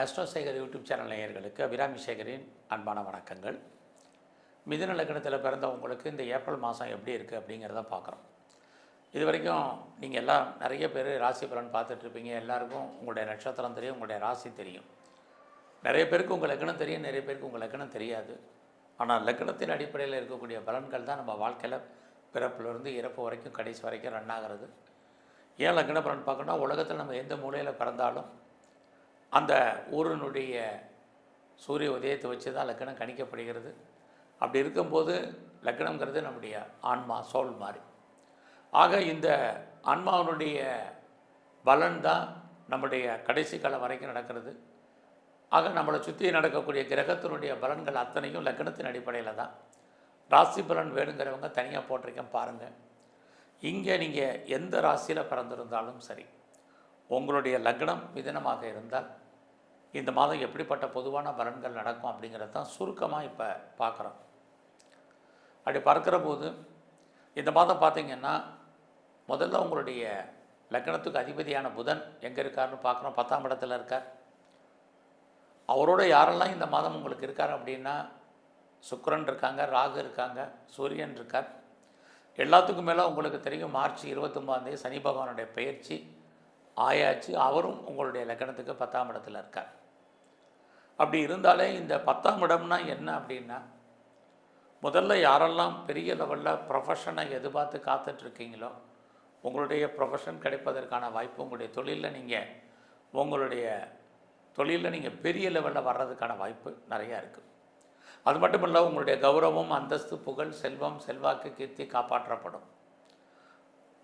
Astro Sekar YouTube channel நேயர்களுக்கு அபிராமி சேகரின் அன்பான வணக்கங்கள். மிதுன லக்னத்தில் பிறந்த உங்களுக்கு இந்த ஏப்ரல் மாதம் எப்படி இருக்குது அப்படிங்கிறத பார்க்குறோம். இது வரைக்கும் நீங்கள் எல்லாம் நிறைய பேர் ராசி பலன் பார்த்துட்ருப்பீங்க. எல்லாருக்கும் உங்களுடைய நட்சத்திரம் தெரியும், உங்களுடைய ராசி தெரியும். நிறைய பேருக்கு உங்கள் லக்னம் தெரியும், நிறைய பேருக்கு உங்கள் லக்னம் தெரியாது. ஆனால் லக்னத்தின் அடிப்படையில் இருக்கக்கூடிய பலன்கள் தான் நம்ம வாழ்க்கையில் பிறப்பிலிருந்து இறப்பு வரைக்கும் கடைசி வரைக்கும் ரன் ஆகிறது. ஏன் லக்ன பலன் பார்க்கணுன்னா, உலகத்தில் நம்ம எந்த மூலையில் பிறந்தாலும் அந்த ஊரினுடைய சூரிய உதயத்தை வச்சு தான் லக்னம் கணிக்கப்படுகிறது. அப்படி இருக்கும்போது லக்னங்கிறது நம்முடைய ஆன்மா, சோல் மாதிரி. ஆக இந்த ஆன்மாவினுடைய பலன் தான் நம்முடைய கடைசி காலம் வரைக்கும் நடக்கிறது. ஆக நம்மளை சுற்றி நடக்கக்கூடிய கிரகத்தினுடைய பலன்கள் அத்தனையும் லக்னத்தின் அடிப்படையில் தான். ராசி பலன் வேணுங்கிறவங்க தனியாக போட்டிருக்கேன் பாருங்கள். இங்கே நீங்கள் எந்த ராசியில் பிறந்திருந்தாலும் சரி, உங்களுடைய லக்னம் மிதுனமாக இருந்தால் இந்த மாதம் எப்படிப்பட்ட பொதுவான பலன்கள் நடக்கும் அப்படிங்கிறது தான் சுருக்கமாக இப்போ பார்க்குறோம். அப்படி பார்க்குற போது இந்த மாதம் பார்த்திங்கன்னா, முதல்ல உங்களுடைய லக்னத்துக்கு அதிபதியான புதன் எங்கே இருக்காருன்னு பார்க்குறோம். 10ஆம் இடத்துல இருக்கார். அவரோட யாரெல்லாம் இந்த மாதம் உங்களுக்கு இருக்கார் அப்படின்னா, சுக்கிரன் இருக்காங்க, ராகு இருக்காங்க, சூரியன் இருக்கார். எல்லாத்துக்கும் மேலே உங்களுக்கு தெரியும், மார்ச் 29 சனி பகவானுடைய பெயர்ச்சி ஆயாச்சு. அவரும் உங்களுடைய லக்னத்துக்கு 10ஆம் இடத்துல இருக்கார். அப்படி இருந்தாலே இந்த 10ஆம் இடம்னா என்ன அப்படின்னா, முதல்ல யாரெல்லாம் பெரிய லெவலில் ப்ரொஃபஷனை எதிர்பார்த்து காத்துட்ருக்கீங்களோ, உங்களுடைய ப்ரொஃபஷன் கிடைப்பதற்கான வாய்ப்பு, உங்களுடைய தொழிலில் நீங்கள் பெரிய லெவலில் வர்றதுக்கான வாய்ப்பு நிறையா இருக்குது. அது மட்டும் இல்லை, உங்களுடைய கௌரவம், அந்தஸ்து, புகழ், செல்வம், செல்வாக்கு, கீர்த்தி காப்பாற்றப்படும்.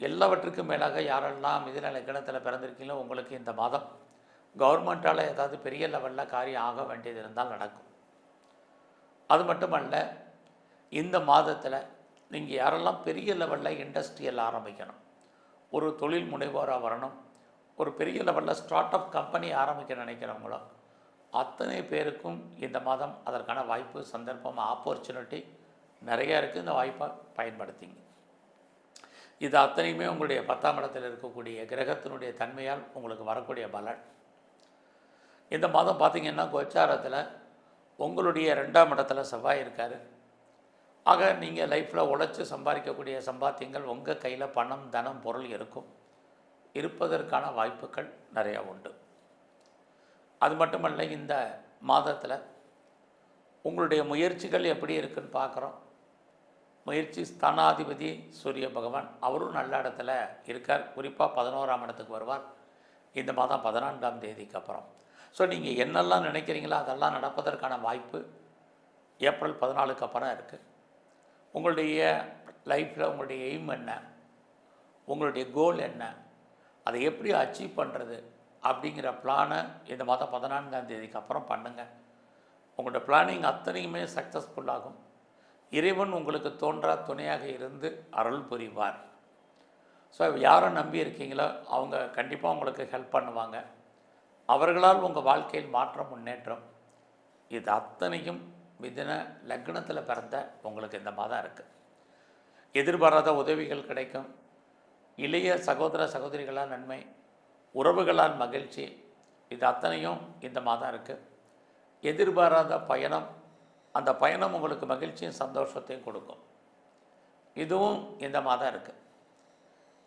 எல்லாவற்றுக்கும் மேலாக யாரெல்லாம் மிதுன லக்னத்தில் பிறந்திருக்கீங்களோ, உங்களுக்கு இந்த மாதம் கவர்மெண்ட்டால் ஏதாவது பெரிய லெவலில் காரியம் ஆக வேண்டியது இருந்தால் நடக்கும். அது மட்டுமல்ல, இந்த மாதத்தில் நீங்கள் யாரெல்லாம் பெரிய லெவலில் இண்டஸ்ட்ரியல் ஆரம்பிக்கணும், ஒரு தொழில் முனைவோராக வரணும், ஒரு பெரிய லெவலில் ஸ்டார்ட் அப் கம்பெனி ஆரம்பிக்க நினைக்கிறவங்களோ அத்தனை பேருக்கும் இந்த மாதம் அதற்கான வாய்ப்பு, சந்தர்ப்பம், ஆப்பர்ச்சுனிட்டி நிறையா இருக்குது. இந்த வாய்ப்பை பயன்படுத்திங்க. இது அத்தனையுமே உங்களுடைய 10ஆம் இடத்தில் இருக்கக்கூடிய கிரகத்தினுடைய தன்மையால் உங்களுக்கு வரக்கூடிய பலன். இந்த மாதம் பார்த்திங்கன்னா, கோச்சாரத்தில் உங்களுடைய 2ஆம் இடத்துல செவ்வாய் இருக்கார். ஆக நீங்கள் லைஃப்பில் உழைச்சி சம்பாதிக்கக்கூடிய சம்பாத்தியங்கள் உங்கள் கையில் பணம், தனம், பொருள் இருப்பதற்கான வாய்ப்புகள் நிறையா உண்டு. அது மட்டுமல்ல, இந்த மாதத்தில் உங்களுடைய முயற்சிகள் எப்படி இருக்குன்னு பார்க்குறோம். முயற்சி ஸ்தானாதிபதி சூரிய பகவான், அவரும் நல்ல இடத்துல இருக்கார். குறிப்பாக 11ஆம் இடத்துக்கு வருவார் இந்த மாதம் 14ஆம் தேதிக்கு அப்புறம். ஸோ நீங்கள் என்னெல்லாம் நினைக்கிறீங்களோ அதெல்லாம் நடப்பதற்கான வாய்ப்பு ஏப்ரல் 14க்கு அப்புறம் இருக்குது. உங்களுடைய லைஃப்பில் உங்களுடைய எய்ம் என்ன, உங்களுடைய கோல் என்ன, அதை எப்படி அச்சீவ் பண்ணுறது அப்படிங்கிற பிளானை இந்த மாதம் 14ஆம் தேதிக்கு அப்புறம் பண்ணுங்கள். உங்களோட பிளானிங் அத்தனையுமே சக்ஸஸ்ஃபுல்லாகும். இறைவன் உங்களுக்கு தோன்றா துணையாக இருந்து அருள் புரிவார். ஸோ யாரை நம்பி இருக்கீங்களோ அவங்க கண்டிப்பாக உங்களுக்கு ஹெல்ப் பண்ணுவாங்க. அவர்களால் உங்கள் வாழ்க்கையில் மாற்றம், முன்னேற்றம், இது அத்தனையும் மிதுன லக்னத்தில் பிறந்த உங்களுக்கு இந்த மாதம் இருக்குது. எதிர்பாராத உதவிகள் கிடைக்கும். இளைய சகோதர சகோதரிகளால் நன்மை, உறவுகளால் மகிழ்ச்சி, இது அத்தனையும் இந்த மாதம் இருக்குது. எதிர்பாராத பயணம், அந்த பயணம் உங்களுக்கு மகிழ்ச்சியும் சந்தோஷத்தையும் கொடுக்கும். இதுவும் இந்த மாதம் இருக்குது.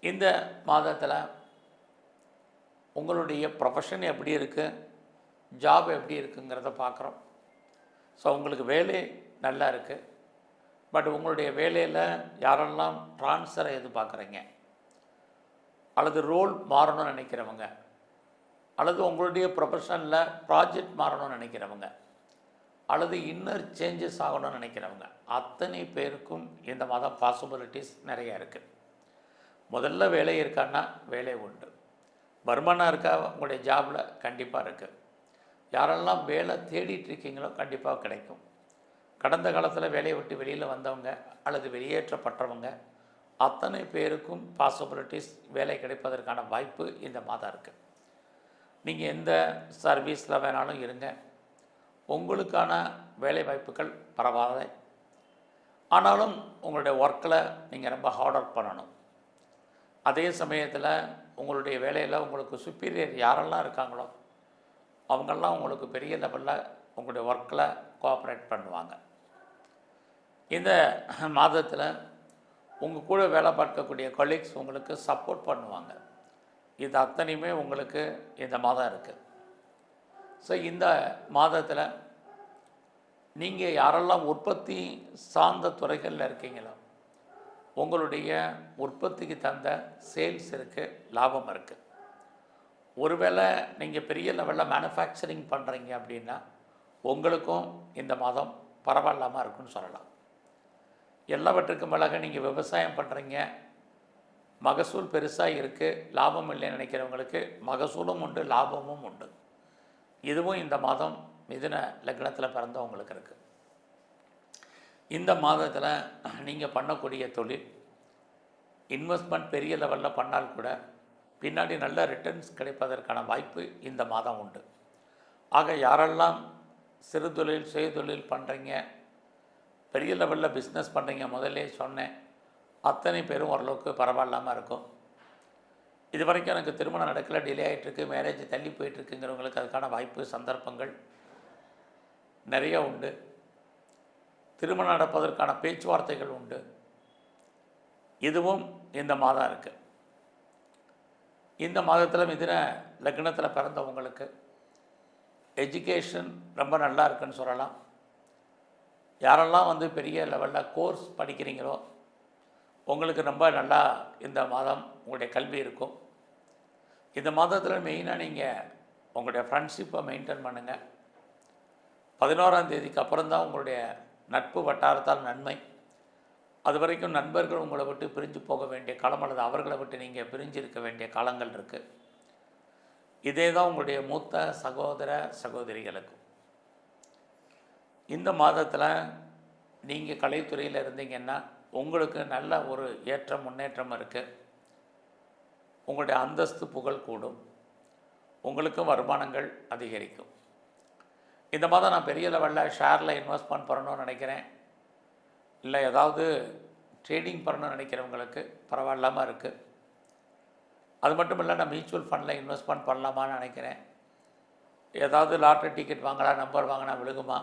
இந்த மாதத்தில் உங்களுடைய ப்ரொஃபஷன் எப்படி இருக்குது, ஜாப் எப்படி இருக்குங்கிறத பார்க்குறோம். ஸோ உங்களுக்கு வேலை நல்லா இருக்குது. பட் உங்களுடைய வேலையில் யாரெல்லாம் ட்ரான்ஸ்ஃபரை எதிர்பார்க்குறீங்க, அல்லது ரோல் மாறணும்னு நினைக்கிறவங்க, அல்லது உங்களுடைய ப்ரொஃபஷனில் ப்ராஜெக்ட் மாறணும்னு நினைக்கிறவங்க, அல்லது இன்னர் சேஞ்சஸ் ஆகணும்னு நினைக்கிறவங்க அத்தனை பேருக்கும் இந்த மாதம் பாசிபிலிட்டிஸ் நிறையா இருக்குது. முதல்ல வேலை இருக்கான்னா வேலை உண்டு. வருமானம் இருக்கா உங்களுடைய ஜாபில் கண்டிப்பாக இருக்குது. யாரெல்லாம் வேலை தேடிட்டுருக்கீங்களோ கண்டிப்பாக கிடைக்கும். கடந்த காலத்தில் வேலையை விட்டு வெளியில் வந்தவங்க அல்லது வெளியேற்றப்பட்டவங்க அத்தனை பேருக்கும் பாசிபிலிட்டிஸ், வேலை கிடைப்பதற்கான வாய்ப்பு இந்த மாதம் இருக்குது. நீங்கள் எந்த சர்வீஸில் வேணாலும் இருங்க, உங்களுக்கான வேலை வாய்ப்புகள் பரவாயில்ல. ஆனாலும் உங்களுடைய ஒர்க்கில் நீங்கள் ரொம்ப ஹார்ட் ஒர்க் பண்ணணும். அதே சமயத்தில் உங்களுடைய வேலையில் உங்களுக்கு சுப்பீரியர் யாரெல்லாம் இருக்காங்களோ அவங்கெல்லாம் உங்களுக்கு பெரிய லெவலில் உங்களுடைய ஒர்க்கில் கோஆப்ரேட் பண்ணுவாங்க. இந்த மாதத்தில் உங்கள் கூட வேலை பார்க்கக்கூடிய கொலீக்ஸ் உங்களுக்கு சப்போர்ட் பண்ணுவாங்க. இது அத்தனையுமே உங்களுக்கு இந்த மாதம் இருக்குது. ஸோ இந்த மாதத்தில் நீங்கள் யாரெல்லாம் உற்பத்தி சார்ந்த துறைகளில் இருக்கீங்களோ உங்களுடைய உற்பத்திக்கு தந்த சேல்ஸ் இருக்குது, லாபம் இருக்குது. ஒருவேளை நீங்கள் பெரிய லெவலில் மேனுஃபேக்சரிங் பண்ணுறீங்க அப்படின்னா உங்களுக்கும் இந்த மாதம் பரவாயில்லாமல் இருக்குன்னு சொல்லலாம். எல்லாவற்றுக்கும் மேலாக நீங்கள் விவசாயம் பண்ணுறீங்க, மகசூல் பெருசாக இருக்குது, லாபம் இல்லைன்னு நினைக்கிறவங்களுக்கு மகசூலும் உண்டு, லாபமும் உண்டு. இதுவும் இந்த மாதம் மிதுன லக்னத்தில் பிறந்தவங்களுக்கு இருக்குது. இந்த மாதத்தில் நீங்கள் பண்ணக்கூடிய தொழில் இன்வெஸ்ட்மெண்ட் பெரிய லெவலில் பண்ணால் கூட பின்னாடி நல்ல ரிட்டர்ன்ஸ் கிடைப்பதற்கான வாய்ப்பு இந்த மாதம் உண்டு. ஆக யாரெல்லாம் சிறு தொழில் சுய தொழில் பண்ணுறீங்க, பெரிய லெவலில் பிஸ்னஸ் பண்ணுறீங்க, முதல்ல சொன்னேன், அத்தனை பேரும் ஓரளவுக்கு பரவாயில்லாமல் இருக்கும். இது வரைக்கும் எனக்கு திருமணம் நடக்கலை, டிலே ஆகிட்டுருக்கு, மேரேஜ் தள்ளி போயிட்டுருக்குங்கிறவங்களுக்கு அதுக்கான வாய்ப்பு சந்தர்ப்பங்கள் நிறைய உண்டு. திருமணம் நடப்பதற்கான பேச்சுவார்த்தைகள் உண்டு. இதுவும் இந்த மாதம் இருக்குது. இந்த மாதத்தில் மிதுன லக்னத்தில் பிறந்தவங்களுக்கு எஜுகேஷன் ரொம்ப நல்லா இருக்குன்னு சொல்லலாம். யாரெல்லாம் பெரிய லெவலில் கோர்ஸ் படிக்கிறீங்களோ உங்களுக்கு ரொம்ப நல்லா இந்த மாதம் உங்களுடைய கல்வி இருக்கும். இந்த மாதத்தில் மெயினாக நீங்கள் உங்களுடைய ஃப்ரெண்ட்ஷிப்பை மெயின்டைன் பண்ணுங்கள். 11ஆம் தேதிக்கு அப்புறம் தான் உங்களுடைய நட்பு வட்டாரத்தால் நன்மை. அது வரைக்கும் நண்பர்கள் உங்களை விட்டு பிரிஞ்சு போக வேண்டிய காலம் அல்லது அவர்களை விட்டு நீங்கள் பிரிஞ்சு இருக்க வேண்டிய காலங்கள் இருக்குது. இதே தான் உங்களுடைய மூத்த சகோதர சகோதரிகளுக்கும். இந்த மாதத்தில் நீங்கள் கலைத்துறையில் இருந்தீங்கன்னா உங்களுக்கு நல்ல ஒரு ஏற்றம் முன்னேற்றம் இருக்குது. உங்களுடைய அந்தஸ்து புகழ் கூடும், உங்களுக்கும் வருமானங்கள் அதிகரிக்கும். இந்த மாதம் நான் பெரிய லெவலில் ஷேரில் இன்வெஸ்ட்மெண்ட் பண்ணணும்னு நினைக்கிறேன், இல்லை ஏதாவது ட்ரேடிங் பண்ணணும்னு நினைக்கிறவங்களுக்கு பரவாயில்லாமல் இருக்குது. அது மட்டும் இல்லை, நான் மியூச்சுவல் ஃபண்டில் இன்வெஸ்ட்மெண்ட் பண்ணலாமான்னு நினைக்கிறேன். ஏதாவது லாட்ரி டிக்கெட் வாங்கலாம், நம்பர் வாங்கினா விழுகுமா,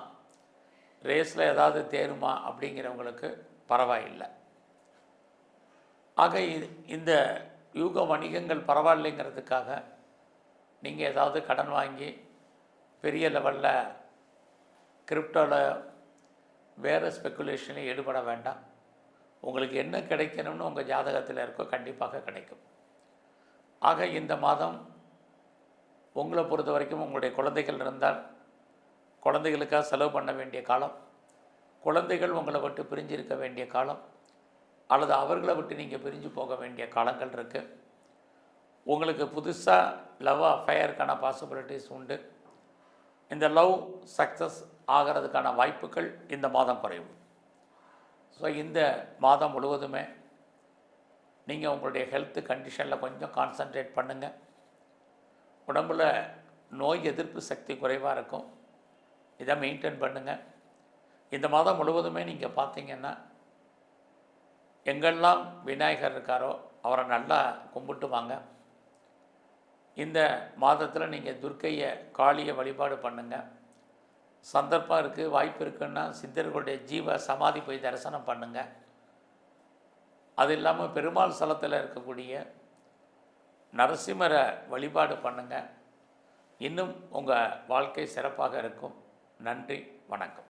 ரேஸில் ஏதாவது தேருமா அப்படிங்கிறவங்களுக்கு பரவாயில்லை. ஆக இந்த யூக வணிகங்கள் பரவாயில்லைங்கிறதுக்காக நீங்கள் ஏதாவது கடன் வாங்கி பெரிய லெவலில் கிரிப்டோவில் வேறு ஸ்பெக்குலேஷனில் ஈடுபட வேண்டாம். உங்களுக்கு என்ன கிடைக்கணும்னு உங்கள் ஜாதகத்தில் இருக்கோ கண்டிப்பாக கிடைக்கும். ஆக இந்த மாதம் உங்களை பொறுத்த வரைக்கும் உங்களுடைய குழந்தைகள் இருந்தால் குழந்தைகளுக்காக செலவு பண்ண வேண்டிய காலம், குழந்தைகள் உங்களை விட்டு பிரிஞ்சு இருக்க வேண்டிய காலம், அல்லது அவர்களை விட்டு நீங்கள் பிரிஞ்சு போக வேண்டிய காலங்கள் இருக்குது. உங்களுக்கு புதுசாக லவ் அஃபேருக்கான பாசிபிலிட்டிஸ் உண்டு. இந்த லவ் சக்ஸஸ் ஆகிறதுக்கான வாய்ப்புகள் இந்த மாதம் குறைவு. ஸோ இந்த மாதம் முழுவதுமே நீங்கள் உங்களுடைய ஹெல்த் கண்டிஷனில் கொஞ்சம் கான்சன்ட்ரேட் பண்ணுங்கள். உடம்பில் நோய் எதிர்ப்பு சக்தி குறைவாக இருக்கும், இதை மெயின்டைன் பண்ணுங்கள். இந்த மாதம் முழுவதுமே நீங்கள் பார்த்தீங்கன்னா எங்கெல்லாம் விநாயகர் இருக்காரோ அவரை நல்லா கும்பிட்டு வாங்க. இந்த மாதத்தில் நீங்கள் துர்க்கையை காளியை வழிபாடு பண்ணுங்கள். சந்தர்ப்பம் இருக்குது, வாய்ப்பு இருக்குன்னா சித்தர்களுடைய ஜீவ சமாதி போய் தரிசனம் பண்ணுங்கள். அது இல்லாமல் பெருமாள் ஸ்தலத்தில் இருக்கக்கூடிய நரசிம்மரை வழிபாடு பண்ணுங்கள். இன்னும் உங்கள் வாழ்க்கை சிறப்பாக இருக்கும். நன்றி, வணக்கம்.